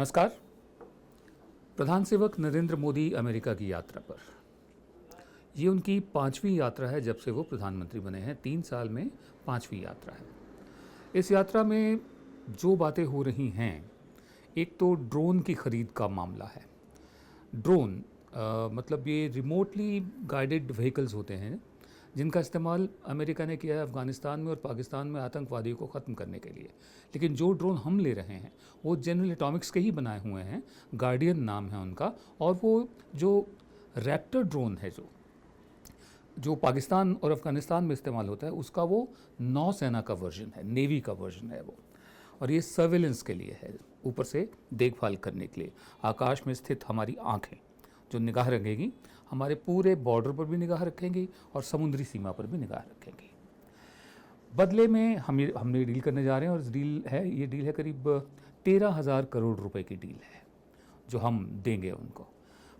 नमस्कार। प्रधान सेवक नरेंद्र मोदी अमेरिका की यात्रा पर। ये उनकी 5वीं यात्रा है जब से वो प्रधानमंत्री बने हैं। 3 साल में 5वीं यात्रा है। इस यात्रा में जो बातें हो रही हैं, एक तो ड्रोन की खरीद का मामला है। ड्रोन मतलब ये रिमोटली गाइडेड व्हीकल्स होते हैं जिनका इस्तेमाल अमेरिका ने किया है अफ़गानिस्तान में और पाकिस्तान में आतंकवादियों को ख़त्म करने के लिए। लेकिन जो ड्रोन हम ले रहे हैं वो जनरल एटॉमिक्स के ही बनाए हुए हैं, गार्डियन नाम है उनका। और वो जो रैप्टर ड्रोन है जो पाकिस्तान और अफ़गानिस्तान में इस्तेमाल होता है, उसका वो नौसेना का वर्जन है, नेवी का वर्जन है वो। और ये सर्वेलेंस के लिए है, ऊपर से देखभाल करने के लिए। आकाश में स्थित हमारी आँखें जो निगाह रखेंगी, हमारे पूरे बॉर्डर पर भी निगाह रखेंगी और समुद्री सीमा पर भी निगाह रखेंगी। बदले में हमने डील करने जा रहे हैं, और ये डील है करीब 13,000 करोड़ रुपए की डील है जो हम देंगे उनको।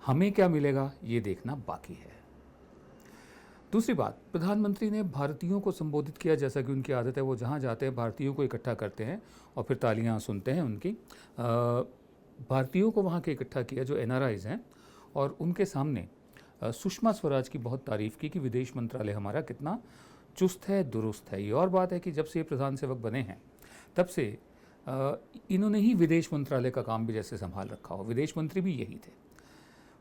हमें क्या मिलेगा ये देखना बाकी है। दूसरी बात, प्रधानमंत्री ने भारतीयों को संबोधित किया, जैसा कि उनकी आदत है। वो जहाँ जाते हैं भारतीयों को इकट्ठा करते हैं और फिर तालियां सुनते हैं उनकी। भारतीयों को वहाँ के इकट्ठा किया जो NRIs हैं, और उनके सामने सुषमा स्वराज की बहुत तारीफ़ की कि विदेश मंत्रालय हमारा कितना चुस्त है, दुरुस्त है। ये और बात है कि जब से ये प्रधान सेवक बने हैं तब से इन्होंने ही विदेश मंत्रालय का काम भी जैसे संभाल रखा हो। विदेश मंत्री भी यही थे।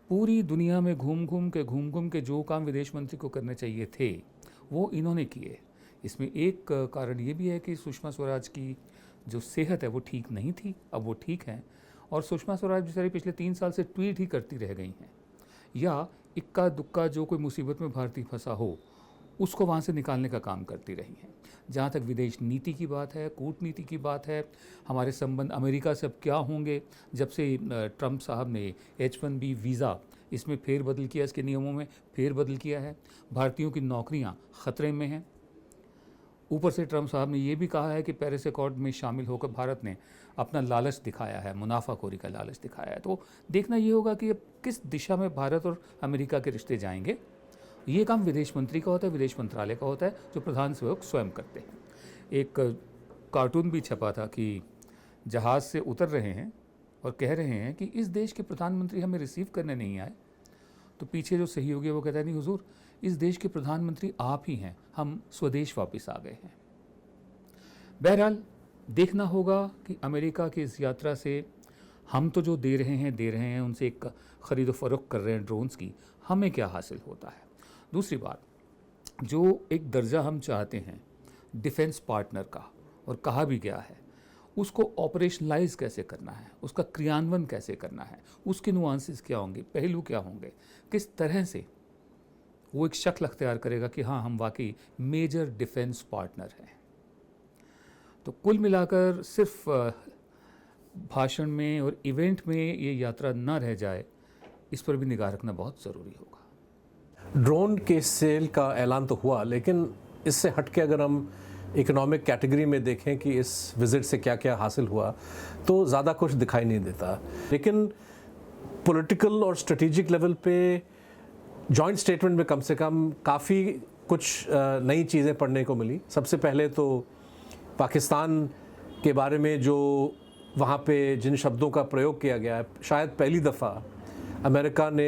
पूरी दुनिया में घूम घूम के जो काम विदेश मंत्री को करने चाहिए थे वो इन्होंने किए। इसमें एक कारण ये भी है कि सुषमा स्वराज की जो सेहत है वो ठीक नहीं थी, अब वो ठीक हैं। और सुषमा स्वराज बेचारी पिछले 3 साल से ट्वीट ही करती रह गई हैं, या इक्का दुक्का जो कोई मुसीबत में भारतीय फंसा हो उसको वहाँ से निकालने का काम करती रही हैं। जहाँ तक विदेश नीति की बात है, कूटनीति की बात है, हमारे संबंध अमेरिका से अब क्या होंगे, जब से ट्रंप साहब ने H1B वीज़ा इसमें फेरबदल किया, इसके नियमों में फेरबदल किया है, भारतीयों की नौकरियाँ ख़तरे में हैं। ऊपर से ट्रंप साहब ने ये भी कहा है कि पेरिस अकॉर्ड में शामिल होकर भारत ने अपना लालच दिखाया है, मुनाफाखोरी का लालच दिखाया है। तो देखना ये होगा कि अब किस दिशा में भारत और अमेरिका के रिश्ते जाएंगे। ये काम विदेश मंत्री का होता है, विदेश मंत्रालय का होता है, जो प्रधान सेवक स्वयं करते हैं। एक कार्टून भी छपा था कि जहाज़ से उतर रहे हैं और कह रहे हैं कि इस देश के प्रधानमंत्री हमें रिसीव करने नहीं आए। तो पीछे जो सहयोगी है वो कहता है, नहीं हुजूर, इस देश के प्रधानमंत्री आप ही हैं, हम स्वदेश वापस आ गए हैं। बहरहाल देखना होगा कि अमेरिका की इस यात्रा से हम तो जो दे रहे हैं, उनसे एक ख़रीदो फ़रोख्त कर रहे हैं ड्रोन्स की, हमें क्या हासिल होता है। दूसरी बात, जो एक दर्जा हम चाहते हैं डिफेंस पार्टनर का, और कहा भी गया है, उसको ऑपरेशनलाइज कैसे करना है, उसका क्रियान्वयन कैसे करना है, उसके नुआंसेस क्या होंगे, पहलू क्या होंगे, किस तरह से वो एक शक्ल अख्तियार करेगा कि हाँ, हम वाकई मेजर डिफेंस पार्टनर हैं। तो कुल मिलाकर सिर्फ भाषण में और इवेंट में ये यात्रा न रह जाए, इस पर भी निगाह रखना बहुत ज़रूरी होगा। ड्रोन के सेल का ऐलान तो हुआ, लेकिन इससे हट के अगर हम इकोनॉमिक कैटेगरी में देखें कि इस विज़िट से क्या क्या हासिल हुआ, तो ज़्यादा कुछ दिखाई नहीं देता। लेकिन पॉलिटिकल और स्ट्रेटेजिक लेवल पे जॉइंट स्टेटमेंट में कम से कम काफ़ी कुछ नई चीज़ें पढ़ने को मिली। सबसे पहले तो पाकिस्तान के बारे में जो वहाँ पे जिन शब्दों का प्रयोग किया गया है, शायद पहली दफ़ा अमेरिका ने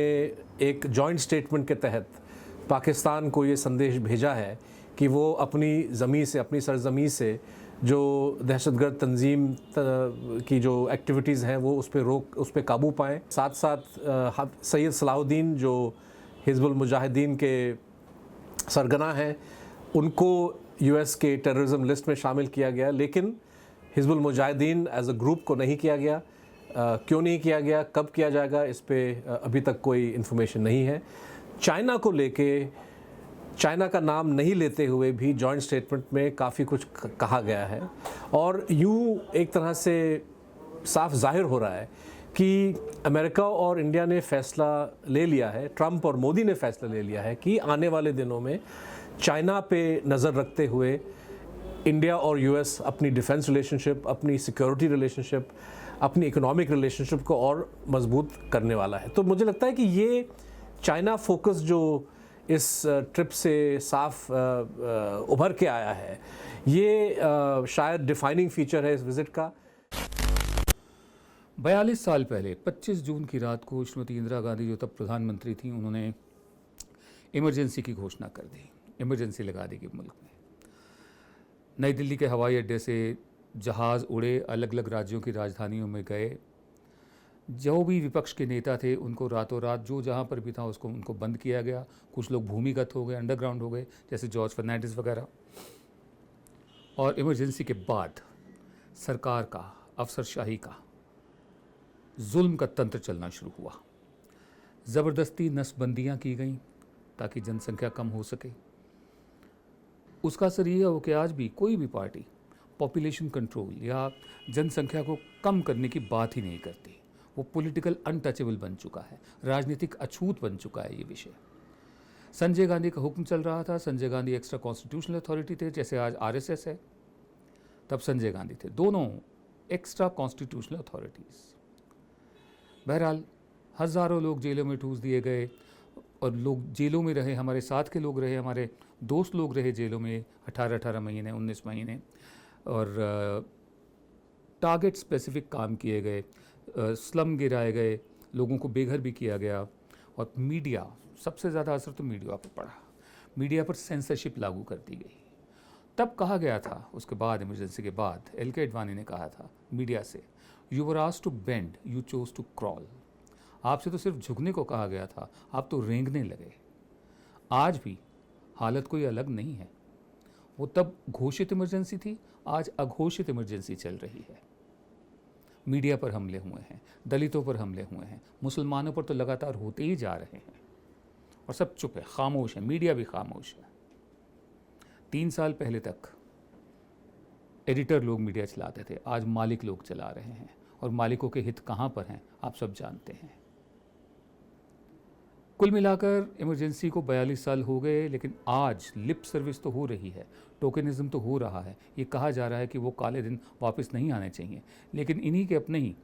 एक जॉइंट स्टेटमेंट के तहत पाकिस्तान को ये संदेश भेजा है कि वो अपनी ज़मीन से, अपनी सरज़मीं से जो दहशतगर्द तंजीम की जो एक्टिविटीज़ हैं वो उस पर काबू पाएँ। साथ साथ सैयद सलाहुद्दीन जो हिज़्बुल मुजाहिदीन के सरगना हैं, उनको US के टेररिज्म लिस्ट में शामिल किया गया, लेकिन Hizbul Mujahideen as a group को नहीं किया गया। क्यों नहीं किया गया, कब किया जाएगा, इस पे अभी तक कोई इन्फॉर्मेशन नहीं है। चाइना को लेके, चाइना का नाम नहीं लेते हुए भी जॉइंट स्टेटमेंट में काफ़ी कुछ कहा गया है, और यूँ एक तरह से साफ जाहिर हो रहा है कि अमेरिका और इंडिया ने फ़ैसला ले लिया है, ट्रंप और मोदी ने फ़ैसला ले लिया है कि आने वाले दिनों में चाइना पे नज़र रखते हुए इंडिया और US अपनी डिफेंस रिलेशनशिप, अपनी सिक्योरिटी रिलेशनशिप, अपनी इकोनॉमिक रिलेशनशिप को और मजबूत करने वाला है। तो मुझे लगता है कि ये चाइना फोकस जो इस ट्रिप से साफ उभर के आया है, ये शायद डिफाइनिंग फीचर है इस विज़िट का। 42 साल पहले 25 जून की रात को श्रीमती इंदिरा गांधी जो तब प्रधानमंत्री थी, उन्होंने इमरजेंसी की घोषणा कर दी, इमरजेंसी लगा दी कि मुल्क में। नई दिल्ली के हवाई अड्डे से जहाज़ उड़े, अलग अलग राज्यों की राजधानियों में गए। जो भी विपक्ष के नेता थे उनको रातों रात जो जहाँ पर भी था उसको उनको बंद किया गया। कुछ लोग भूमिगत हो गए, अंडरग्राउंड हो गए, जैसे जॉर्ज फर्नांडिस वगैरह। और इमरजेंसी के बाद सरकार का, अफसरशाही का, जुल्म का तंत्र चलना शुरू हुआ। ज़बरदस्ती नसबंदियाँ की गईं ताकि जनसंख्या कम हो सके। उसका असर यह हो कि आज भी कोई भी पार्टी पॉपुलेशन कंट्रोल या जनसंख्या को कम करने की बात ही नहीं करती। वो पॉलिटिकल अनटचेबल बन चुका है, राजनीतिक अछूत बन चुका है ये विषय। संजय गांधी का हुक्म चल रहा था। Sanjay Gandhi extra constitutional authority थे, जैसे आज आरएसएस है, तब संजय गांधी थे, दोनों एक्स्ट्रा कॉन्स्टिट्यूशनल अथॉरिटीज़। बहरहाल हज़ारों लोग जेलों में ठूस दिए गए और लोग जेलों में रहे, हमारे साथ के लोग रहे, हमारे दोस्त लोग रहे जेलों में 18-18 महीने, 19 महीने। और टारगेट स्पेसिफिक काम किए गए, स्लम गिराए गए, लोगों को बेघर भी किया गया। और मीडिया, सबसे ज़्यादा असर तो मीडिया पर पड़ा। मीडिया पर सेंसरशिप लागू कर दी गई। तब कहा गया था, उसके बाद इमरजेंसी के बाद एल.के. अडवाणी ने कहा था मीडिया से, you were asked to bend, you chose to crawl. आपसे तो सिर्फ झुकने को कहा गया था, आप तो रेंगने लगे। आज भी हालत कोई अलग नहीं है। वो तब घोषित इमरजेंसी थी, आज अघोषित इमरजेंसी चल रही है। मीडिया पर हमले हुए हैं, दलितों पर हमले हुए हैं, मुसलमानों पर तो लगातार होते ही जा रहे हैं और सब चुप है, खामोश है, मीडिया भी खामोश है। 3 साल पहले तक एडिटर लोग मीडिया चलाते थे, आज मालिक लोग चला रहे हैं। और मालिकों के हित कहाँ पर हैं आप सब जानते हैं। कुल मिलाकर इमरजेंसी को 42 साल हो गए, लेकिन आज लिप सर्विस तो हो रही है, टोकनिज्म तो हो रहा है। ये कहा जा रहा है कि वो काले दिन वापस नहीं आने चाहिए, लेकिन इन्हीं के अपने ही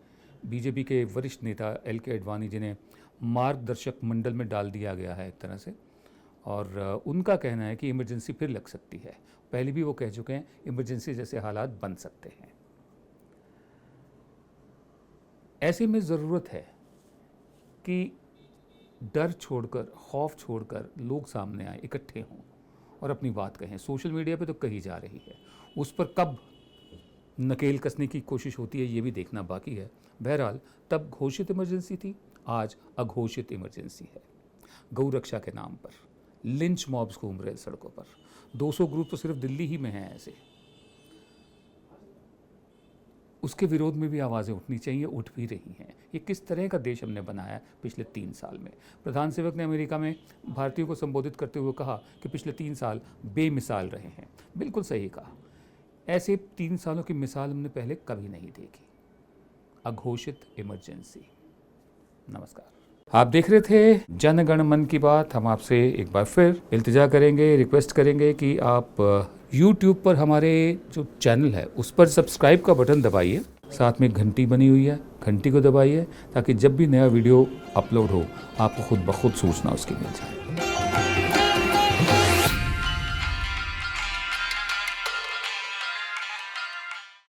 बीजेपी के वरिष्ठ नेता एल.के. अडवाणी, जिन्हें मार्गदर्शक मंडल में डाल दिया गया है एक तरह से, और उनका कहना है कि इमरजेंसी फिर लग सकती है। पहले भी वो कह चुके हैं इमरजेंसी जैसे हालात बन सकते हैं। ऐसे में ज़रूरत है कि डर छोड़कर, खौफ छोड़कर लोग सामने आए, इकट्ठे हों और अपनी बात कहें। सोशल मीडिया पे तो कही जा रही है, उस पर कब नकेल कसने की कोशिश होती है ये भी देखना बाकी है। बहरहाल तब घोषित इमरजेंसी थी, आज अघोषित इमरजेंसी है। गौ रक्षा के नाम पर लिंच मॉब्स घूम रहे सड़कों पर। 200 ग्रुप तो सिर्फ दिल्ली ही में हैं ऐसे। उसके विरोध में भी आवाज़ें उठनी चाहिए, उठ भी रही हैं। ये किस तरह का देश हमने बनाया पिछले 3 साल में। प्रधान सेवक ने अमेरिका में भारतीयों को संबोधित करते हुए कहा कि पिछले 3 साल बेमिसाल रहे हैं। बिल्कुल सही कहा। ऐसे 3 सालों की मिसाल हमने पहले कभी नहीं देखी। अघोषित इमरजेंसी। नमस्कार। आप देख रहे थे जन गण मन की बात। हम आपसे एक बार फिर इल्तिजा करेंगे, रिक्वेस्ट करेंगे कि आप YouTube पर हमारे जो चैनल है उस पर सब्सक्राइब का बटन दबाइए। साथ में घंटी बनी हुई है, घंटी को दबाइए ताकि जब भी नया वीडियो अपलोड हो आपको खुद ब खुद सूचना उसकी मिल जाए।